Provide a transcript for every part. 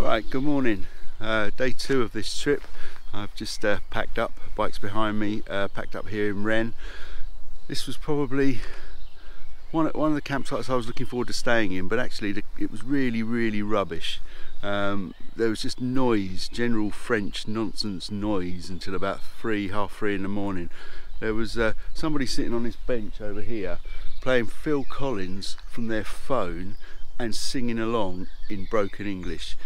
Right, good morning. Day 2 of this trip. I've just packed up, bike's behind me, packed up here in Rennes. This was probably one of the campsites I was looking forward to staying in, but actually it was really rubbish. There was just noise, general French nonsense noise until about half three in the morning. There was somebody sitting on this bench over here playing Phil Collins from their phone and singing along in broken English.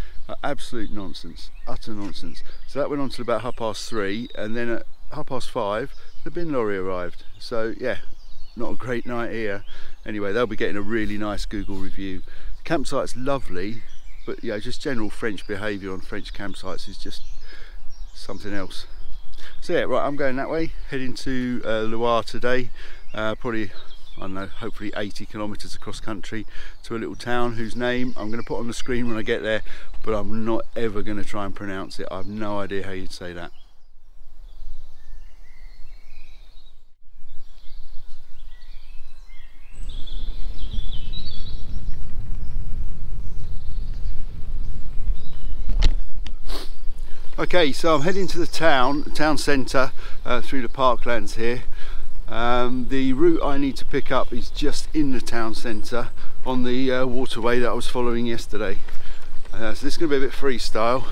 Absolute nonsense, utter nonsense. So that went on till about 3:30, and then at 5:30 the bin lorry arrived. So yeah, not a great night here. Anyway, they'll be getting a really nice Google review. The campsite's lovely, but yeah, just general French behaviour on French campsites is just something else. So yeah, right, I'm going that way, heading to Loire today. Probably, I don't know, hopefully 80 kilometres across country to a little town whose name I'm going to put on the screen when I get there, but I'm not ever going to try and pronounce it. I have no idea how you'd say that. Okay, so I'm heading to the town centre through the parklands here. The route I need to pick up is just in the town centre on the waterway that I was following yesterday. So this is going to be a bit freestyle.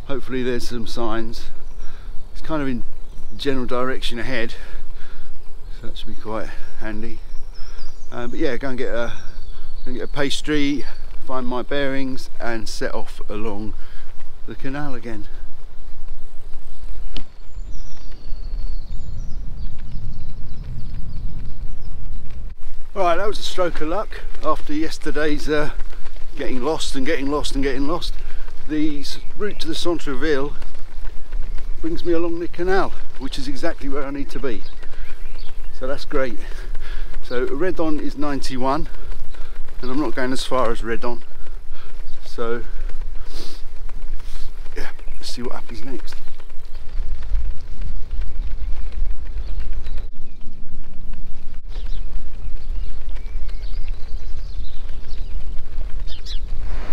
Hopefully there's some signs. It's kind of in general direction ahead, so that should be quite handy. But yeah, go and get a pastry, find my bearings and set off along the canal again. Right, that was a stroke of luck after yesterday's getting lost. The route to the Centre-Ville brings me along the canal, which is exactly where I need to be. So that's great. So Redon is 91, and I'm not going as far as Redon. So yeah, let's see what happens next.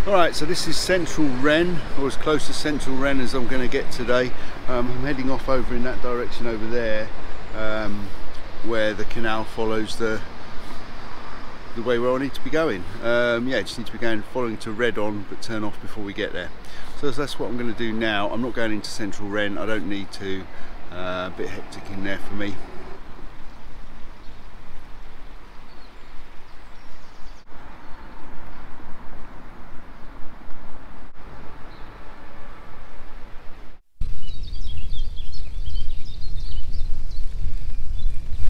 Alright, so this is central Rennes, or as close to central Rennes as I'm going to get today. I'm heading off over in that direction over there, where the canal follows the way where I need to be going. Yeah, just need to be following to Redon, but turn off before we get there. So that's what I'm going to do now. I'm not going into central Rennes, I don't need to. A bit hectic in there for me.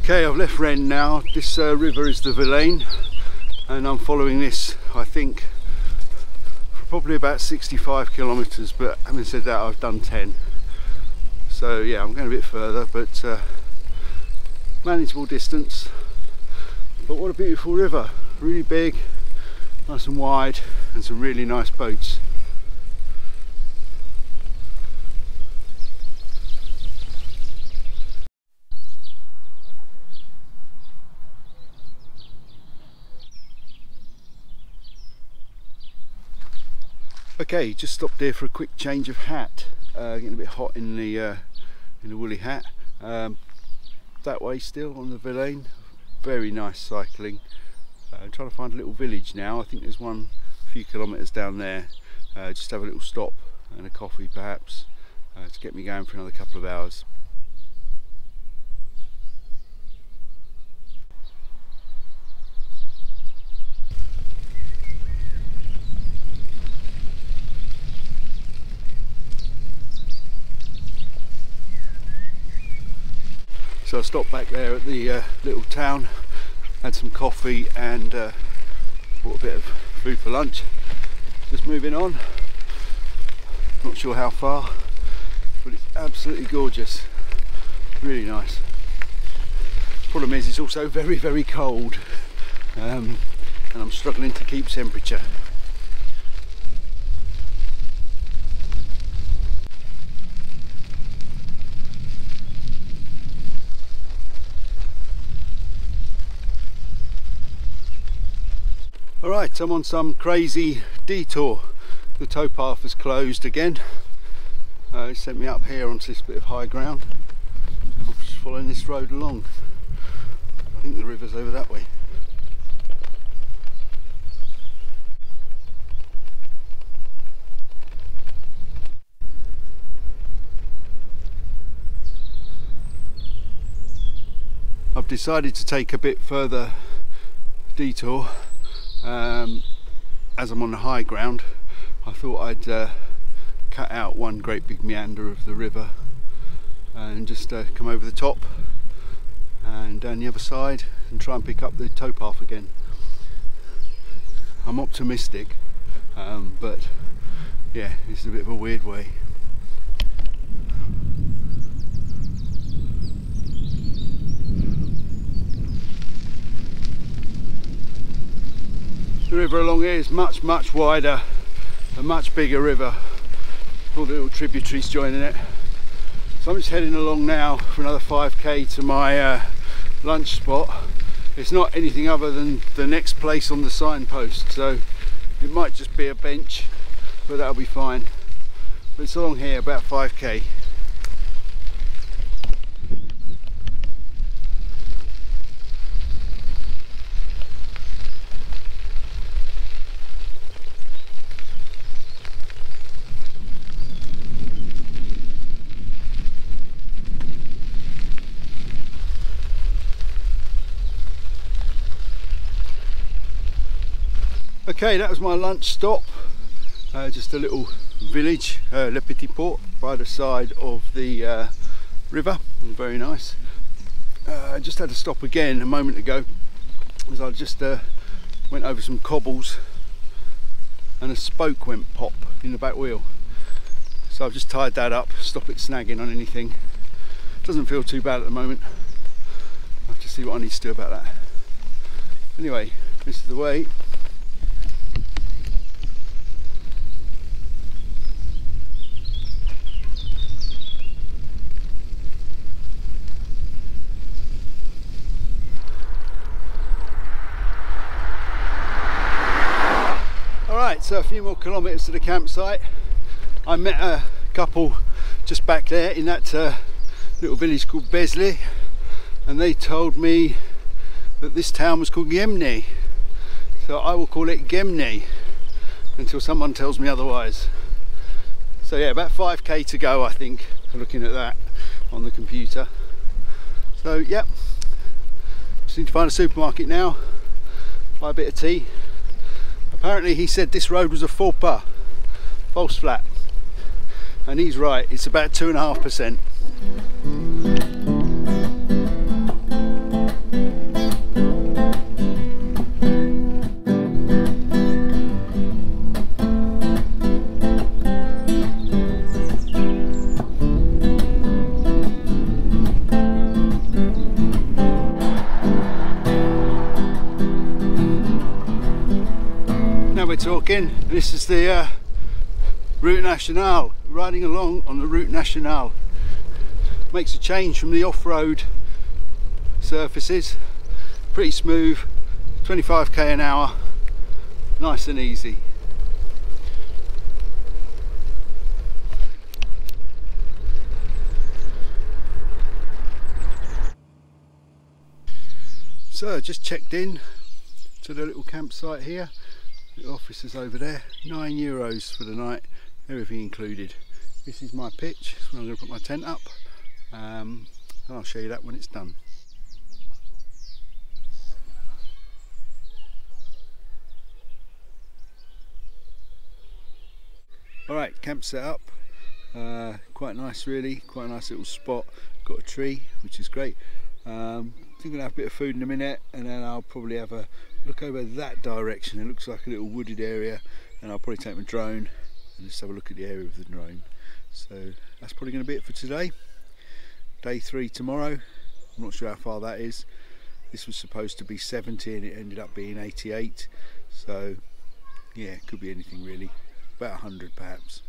Okay, I've left Rennes now. This river is the Verlaine, and I'm following this, I think, for probably about 65 kilometres, but having said that, I've done 10. So yeah, I'm going a bit further, but manageable distance. But what a beautiful river, really big, nice and wide, and some really nice boats. Okay, just stopped here for a quick change of hat. Getting a bit hot in the woolly hat. That way still on the Verlaine, very nice cycling. I'm trying to find a little village now. I think there's one a few kilometres down there. Just have a little stop and a coffee perhaps to get me going for another couple of hours. So I stopped back there at the little town, had some coffee and bought a bit of food for lunch. Just moving on, not sure how far, but it's absolutely gorgeous, really nice. Problem is it's also very cold, and I'm struggling to keep temperature. Alright, I'm on some crazy detour. the towpath has closed again. It sent me up here onto this bit of high ground. I'm just following this road along. I think the river's over that way. I've decided to take a bit further detour. As I'm on the high ground, I thought I'd cut out one great big meander of the river and just come over the top and down the other side and try and pick up the towpath again. I'm optimistic, but yeah, this is a bit of a weird way. The river along here is much wider, a much bigger river, all the little tributaries joining it. So I'm just heading along now for another 5k to my lunch spot. It's not anything other than the next place on the signpost, so it might just be a bench, but that'll be fine. But it's along here, about 5k. Okay, that was my lunch stop. Just a little village, Le Petit Port, by the side of the river. Very nice. I just had to stop again a moment ago as I just went over some cobbles and a spoke went pop in the back wheel. So I've just tied that up, stop it snagging on anything. Doesn't feel too bad at the moment. I'll have to see what I need to do about that. Anyway, this is the way. So a few more kilometres to the campsite. I met a couple just back there in that little village called Besley, and they told me that this town was called Guémené, so I will call it Guémené until someone tells me otherwise. So yeah, about 5k to go, I think, looking at that on the computer. So yep, just need to find a supermarket now, buy a bit of tea. Apparently he said this road was a faux pas, false flat, and he's right, it's about 2.5%. Talking. This is the Route Nationale, riding along on the Route Nationale. Makes a change from the off-road surfaces, pretty smooth, 25k an hour, nice and easy. So just checked in to the little campsite here. The office is over there. €9 for the night, everything included. This is my pitch, so I'm going to put my tent up, and I'll show you that when it's done. Alright, camp set up. Quite nice really, quite a nice little spot. Got a tree, which is great. I think I'll have a bit of food in a minute, and then I'll probably have a look over that direction. It looks like a little wooded area, and I'll probably take my drone and just have a look at the area with the drone. So that's probably going to be it for today. Day 3 tomorrow. I'm not sure how far that is. This was supposed to be 70 and it ended up being 88. So yeah, it could be anything really. About 100 perhaps.